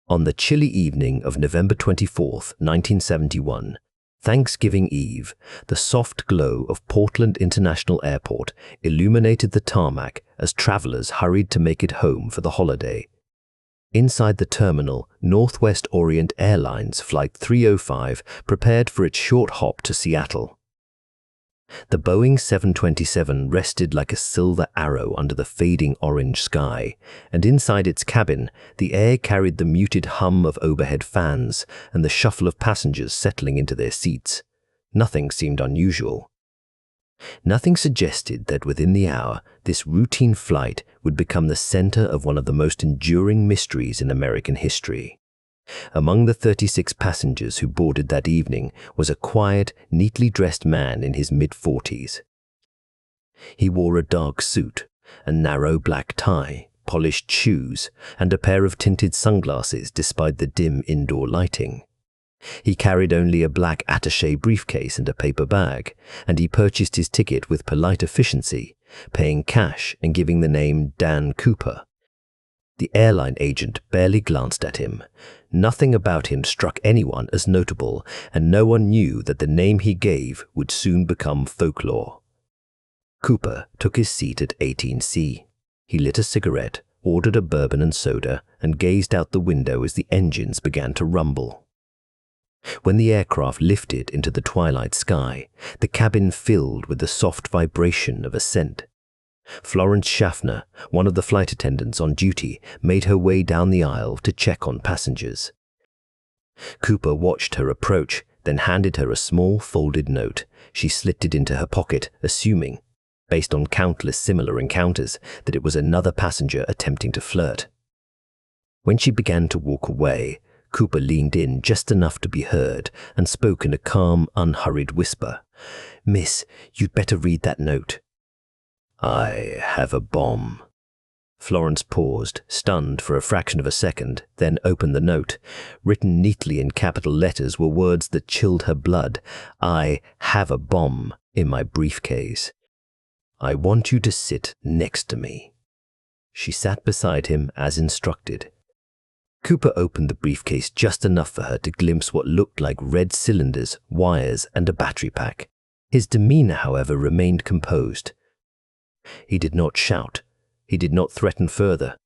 On the chilly evening of November 24, 1971, Thanksgiving Eve, the soft glow of Portland International Airport illuminated the tarmac as travelers hurried to make it home for the holiday. Inside the terminal, Northwest Orient Airlines Flight 305 prepared for its short hop to Seattle. The Boeing 727 rested like a silver arrow under the fading orange sky, and inside its cabin, the air carried the muted hum of overhead fans and the shuffle of passengers settling into their seats. Nothing seemed unusual. Nothing suggested that within the hour, this routine flight would become the center of one of the most enduring mysteries in American history. Among the 36 passengers who boarded that evening was a quiet, neatly dressed man in his mid-40s. He wore a dark suit, a narrow black tie, polished shoes, and a pair of tinted sunglasses despite the dim indoor lighting. He carried only a black attaché briefcase and a paper bag, and he purchased his ticket with polite efficiency, paying cash and giving the name Dan Cooper. The airline agent barely glanced at him. Nothing about him struck anyone as notable, and no one knew that the name he gave would soon become folklore. Cooper took his seat at 18C. He lit a cigarette, ordered a bourbon and soda, and gazed out the window as the engines began to rumble. When the aircraft lifted into the twilight sky, the cabin filled with the soft vibration of ascent. Florence Schaffner, one of the flight attendants on duty, made her way down the aisle to check on passengers. Cooper watched her approach, then handed her a small folded note. She slipped it into her pocket, assuming, based on countless similar encounters, that it was another passenger attempting to flirt. When she began to walk away, Cooper leaned in just enough to be heard and spoke in a calm, unhurried whisper. "Miss, you'd better read that note." "I have a bomb." Florence paused, stunned for a fraction of a second, then opened the note. Written neatly in capital letters were words that chilled her blood. "I have a bomb in my briefcase. I want you to sit next to me." She sat beside him as instructed. Cooper opened the briefcase just enough for her to glimpse what looked like red cylinders, wires, and a battery pack. His demeanor, however, remained composed. He did not shout. He did not threaten further.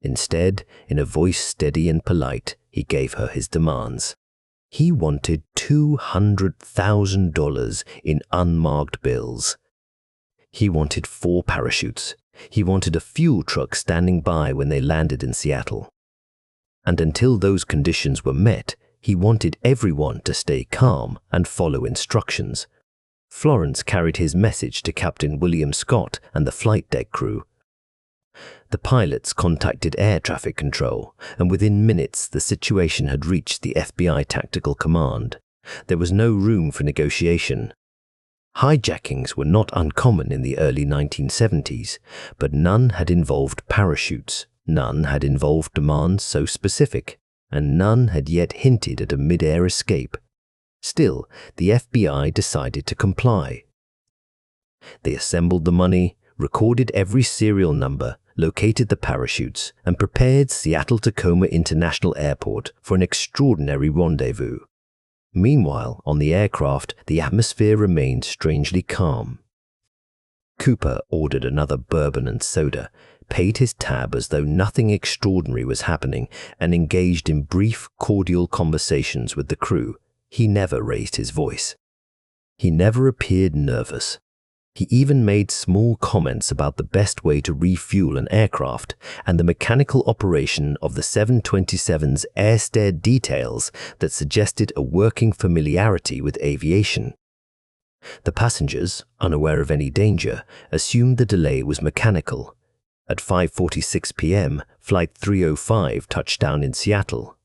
Instead, in a voice steady and polite, he gave her his demands. He wanted $200,000 in unmarked bills. He wanted 4 parachutes. He wanted a fuel truck standing by when they landed in Seattle. And until those conditions were met, he wanted everyone to stay calm and follow instructions. Florence carried his message to Captain William Scott and the flight deck crew. The pilots contacted air traffic control, and within minutes the situation had reached the FBI Tactical Command. There was no room for negotiation. Hijackings were not uncommon in the early 1970s, but none had involved parachutes, none had involved demands so specific, and none had yet hinted at a mid-air escape. Still, the FBI decided to comply. They assembled the money, recorded every serial number, located the parachutes, and prepared Seattle-Tacoma International Airport for an extraordinary rendezvous. Meanwhile, on the aircraft, the atmosphere remained strangely calm. Cooper ordered another bourbon and soda, paid his tab as though nothing extraordinary was happening, and engaged in brief, cordial conversations with the crew. He never raised his voice. He never appeared nervous. He even made small comments about the best way to refuel an aircraft and the mechanical operation of the 727's airstair details that suggested a working familiarity with aviation. The passengers, unaware of any danger, assumed the delay was mechanical. At 5:46 p.m., Flight 305 touched down in Seattle.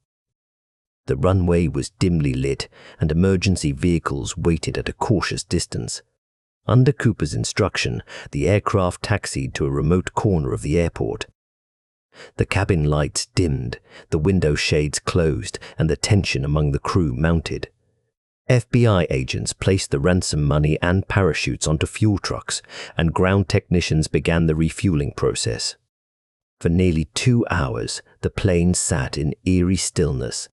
The runway was dimly lit, and emergency vehicles waited at a cautious distance. Under Cooper's instruction, the aircraft taxied to a remote corner of the airport. The cabin lights dimmed, the window shades closed, and the tension among the crew mounted. FBI agents placed the ransom money and parachutes onto fuel trucks, and ground technicians began the refueling process. For nearly 2 hours, the plane sat in eerie stillness.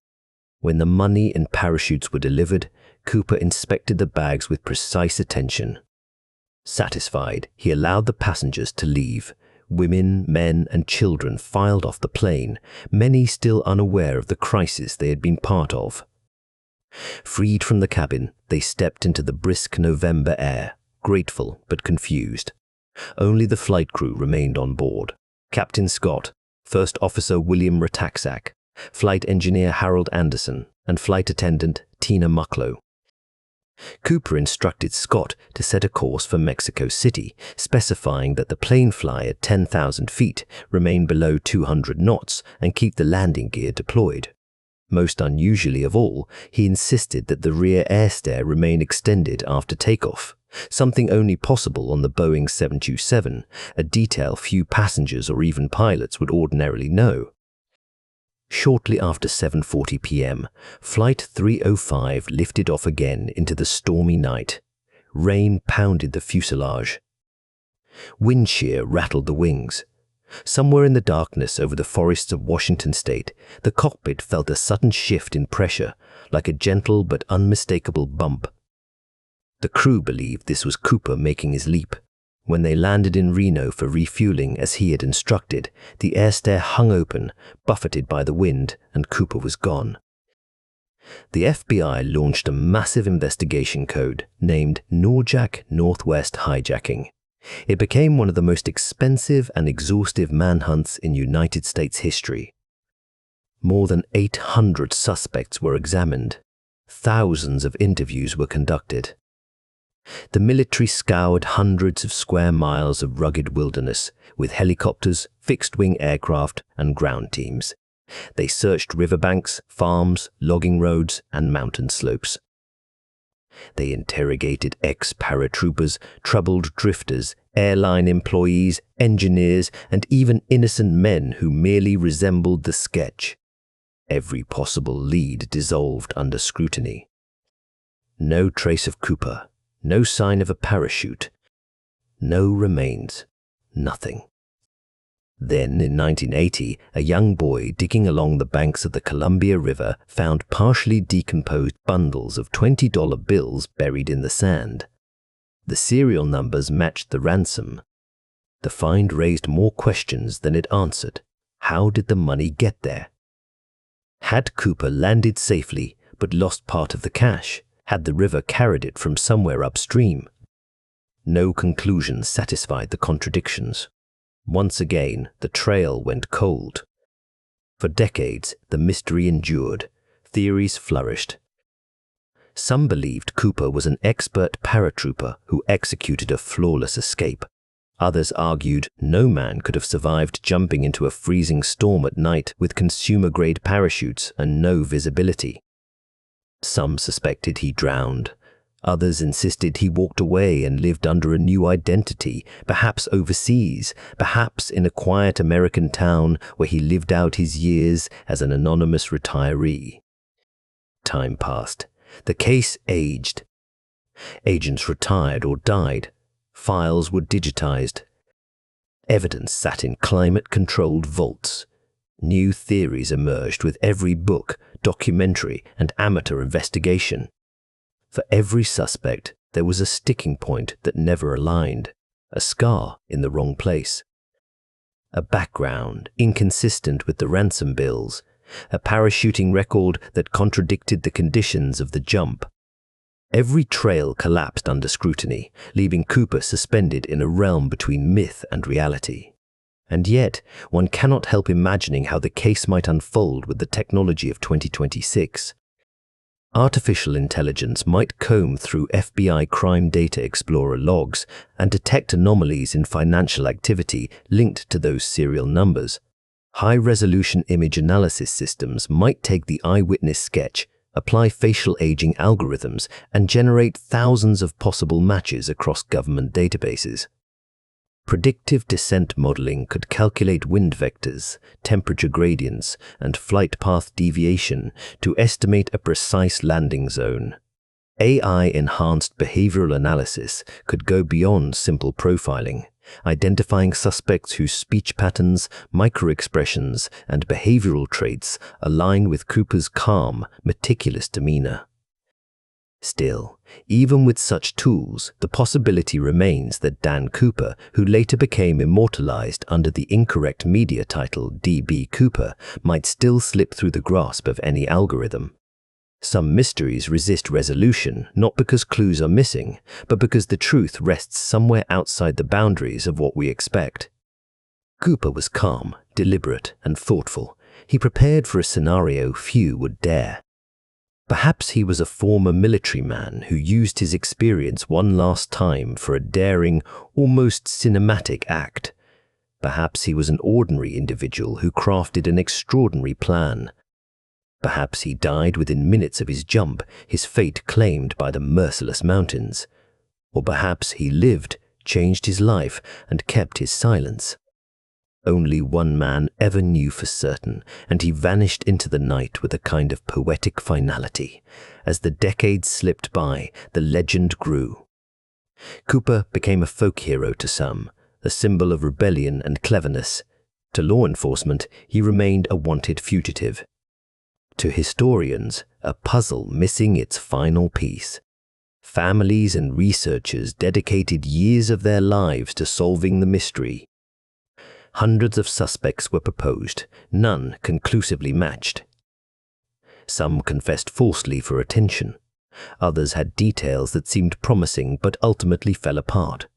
When the money and parachutes were delivered, Cooper inspected the bags with precise attention. Satisfied, he allowed the passengers to leave. Women, men, and children filed off the plane, many still unaware of the crisis they had been part of. Freed from the cabin, they stepped into the brisk November air, grateful but confused. Only the flight crew remained on board. Captain Scott, First Officer William Rataksak, Flight Engineer Harold Anderson, and Flight Attendant Tina Mucklow. Cooper instructed Scott to set a course for Mexico City, specifying that the plane fly at 10,000 feet, remain below 200 knots, and keep the landing gear deployed. Most unusually of all, he insisted that the rear airstair remain extended after takeoff, something only possible on the Boeing 727, a detail few passengers or even pilots would ordinarily know. Shortly after 7:40 p.m., Flight 305 lifted off again into the stormy night. Rain pounded the fuselage. Wind shear rattled the wings. Somewhere in the darkness over the forests of Washington state, the cockpit felt a sudden shift in pressure, like a gentle but unmistakable bump. The crew believed this was Cooper making his leap. When they landed in Reno for refueling as he had instructed, the airstair hung open, buffeted by the wind, and Cooper was gone. The FBI launched a massive investigation code named NORJAK Northwest Hijacking. It became one of the most expensive and exhaustive manhunts in United States history. More than 800 suspects were examined. Thousands of interviews were conducted. The military scoured hundreds of square miles of rugged wilderness with helicopters, fixed-wing aircraft, and ground teams. They searched riverbanks, farms, logging roads, and mountain slopes. They interrogated ex-paratroopers, troubled drifters, airline employees, engineers, and even innocent men who merely resembled the sketch. Every possible lead dissolved under scrutiny. No trace of Cooper. No sign of a parachute. No remains. Nothing. Then, in 1980, a young boy digging along the banks of the Columbia River found partially decomposed bundles of $20 bills buried in the sand. The serial numbers matched the ransom. The find raised more questions than it answered. How did the money get there? Had Cooper landed safely but lost part of the cash? Had the river carried it from somewhere upstream? No conclusion satisfied the contradictions. Once again, the trail went cold. For decades, the mystery endured. Theories flourished. Some believed Cooper was an expert paratrooper who executed a flawless escape. Others argued no man could have survived jumping into a freezing storm at night with consumer-grade parachutes and no visibility. Some suspected he drowned. Others insisted he walked away and lived under a new identity, perhaps overseas, perhaps in a quiet American town where he lived out his years as an anonymous retiree. Time passed. The case aged. Agents retired or died. Files were digitized. Evidence sat in climate-controlled vaults. New theories emerged with every book, documentary, and amateur investigation. For every suspect, there was a sticking point that never aligned, a scar in the wrong place. A background inconsistent with the ransom bills, a parachuting record that contradicted the conditions of the jump. Every trail collapsed under scrutiny, leaving Cooper suspended in a realm between myth and reality. And yet, one cannot help imagining how the case might unfold with the technology of 2026. Artificial intelligence might comb through FBI Crime Data Explorer logs and detect anomalies in financial activity linked to those serial numbers. High-resolution image analysis systems might take the eyewitness sketch, apply facial aging algorithms, and generate thousands of possible matches across government databases. Predictive descent modeling could calculate wind vectors, temperature gradients, and flight path deviation to estimate a precise landing zone. AI-enhanced behavioral analysis could go beyond simple profiling. identifying suspects whose speech patterns, microexpressions, and behavioral traits align with Cooper's calm, meticulous demeanor. Still, even with such tools, the possibility remains that Dan Cooper, who later became immortalized under the incorrect media title D.B. Cooper, might still slip through the grasp of any algorithm. Some mysteries resist resolution not because clues are missing, but because the truth rests somewhere outside the boundaries of what we expect. Cooper was calm, deliberate, and thoughtful. He prepared for a scenario few would dare. Perhaps he was a former military man who used his experience one last time for a daring, almost cinematic act. Perhaps he was an ordinary individual who crafted an extraordinary plan. Perhaps he died within minutes of his jump, his fate claimed by the merciless mountains. Or perhaps he lived, changed his life, and kept his silence. Only one man ever knew for certain, and he vanished into the night with a kind of poetic finality. As the decades slipped by, the legend grew. Cooper became a folk hero to some, a symbol of rebellion and cleverness. To law enforcement, he remained a wanted fugitive. To historians, a puzzle missing its final piece. Families and researchers dedicated years of their lives to solving the mystery. Hundreds of suspects were proposed, none conclusively matched. Some confessed falsely for attention. Others had details that seemed promising but ultimately fell apart.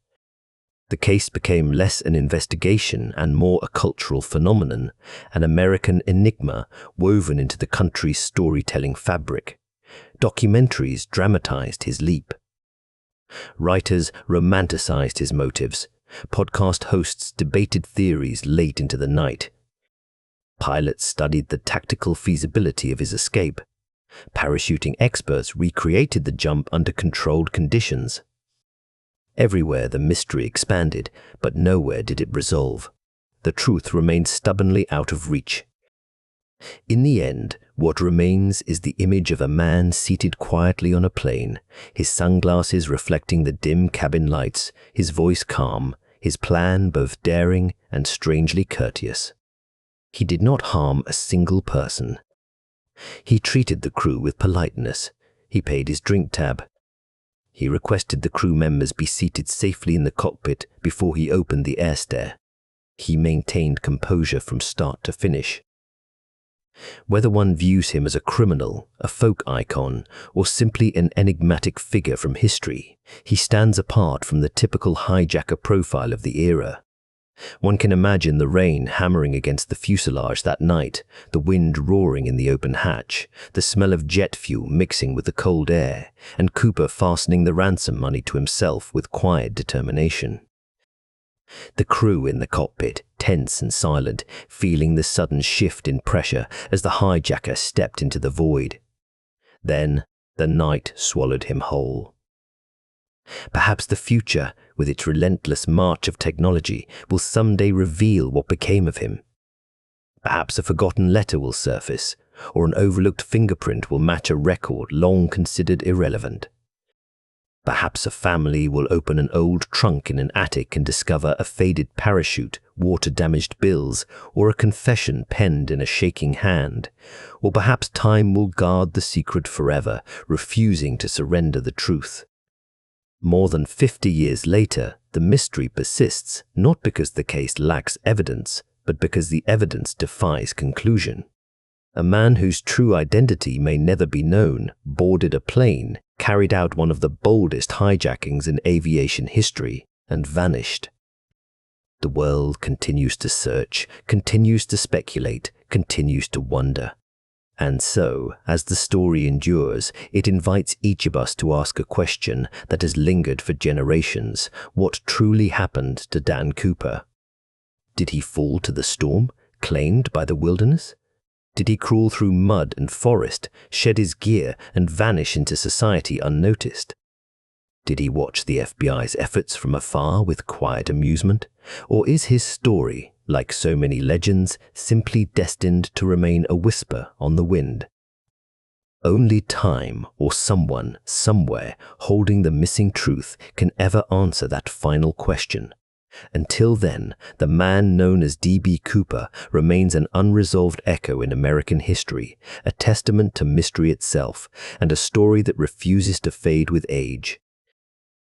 The case became less an investigation and more a cultural phenomenon, an American enigma woven into the country's storytelling fabric. Documentaries dramatized his leap. Writers romanticized his motives. Podcast hosts debated theories late into the night. Pilots studied the tactical feasibility of his escape. Parachuting experts recreated the jump under controlled conditions. Everywhere the mystery expanded, but nowhere did it resolve. The truth remained stubbornly out of reach. In the end, what remains is the image of a man seated quietly on a plane, his sunglasses reflecting the dim cabin lights, his voice calm, his plan both daring and strangely courteous. He did not harm a single person. He treated the crew with politeness. He paid his drink tab. He requested the crew members be seated safely in the cockpit before he opened the airstair. He maintained composure from start to finish. Whether one views him as a criminal, a folk icon, or simply an enigmatic figure from history, he stands apart from the typical hijacker profile of the era. One can imagine the rain hammering against the fuselage that night, the wind roaring in the open hatch, the smell of jet fuel mixing with the cold air, and Cooper fastening the ransom money to himself with quiet determination. The crew in the cockpit, tense and silent, feeling the sudden shift in pressure as the hijacker stepped into the void. Then, the night swallowed him whole. Perhaps the future, with its relentless march of technology, will someday reveal what became of him. Perhaps a forgotten letter will surface, or an overlooked fingerprint will match a record long considered irrelevant. Perhaps a family will open an old trunk in an attic and discover a faded parachute, water-damaged bills, or a confession penned in a shaking hand. Or perhaps time will guard the secret forever, refusing to surrender the truth. More than 50 years later, the mystery persists, not because the case lacks evidence, but because the evidence defies conclusion. A man whose true identity may never be known boarded a plane, carried out one of the boldest hijackings in aviation history, and vanished. The world continues to search, continues to speculate, continues to wonder. And so, as the story endures, it invites each of us to ask a question that has lingered for generations. What truly happened to Dan Cooper? Did he fall to the storm, claimed by the wilderness? Did he crawl through mud and forest, shed his gear, and vanish into society unnoticed? Did he watch the FBI's efforts from afar with quiet amusement? Or is his story, like so many legends, simply destined to remain a whisper on the wind? Only time or someone, somewhere, holding the missing truth can ever answer that final question. Until then, the man known as D.B. Cooper remains an unresolved echo in American history, a testament to mystery itself, and a story that refuses to fade with age.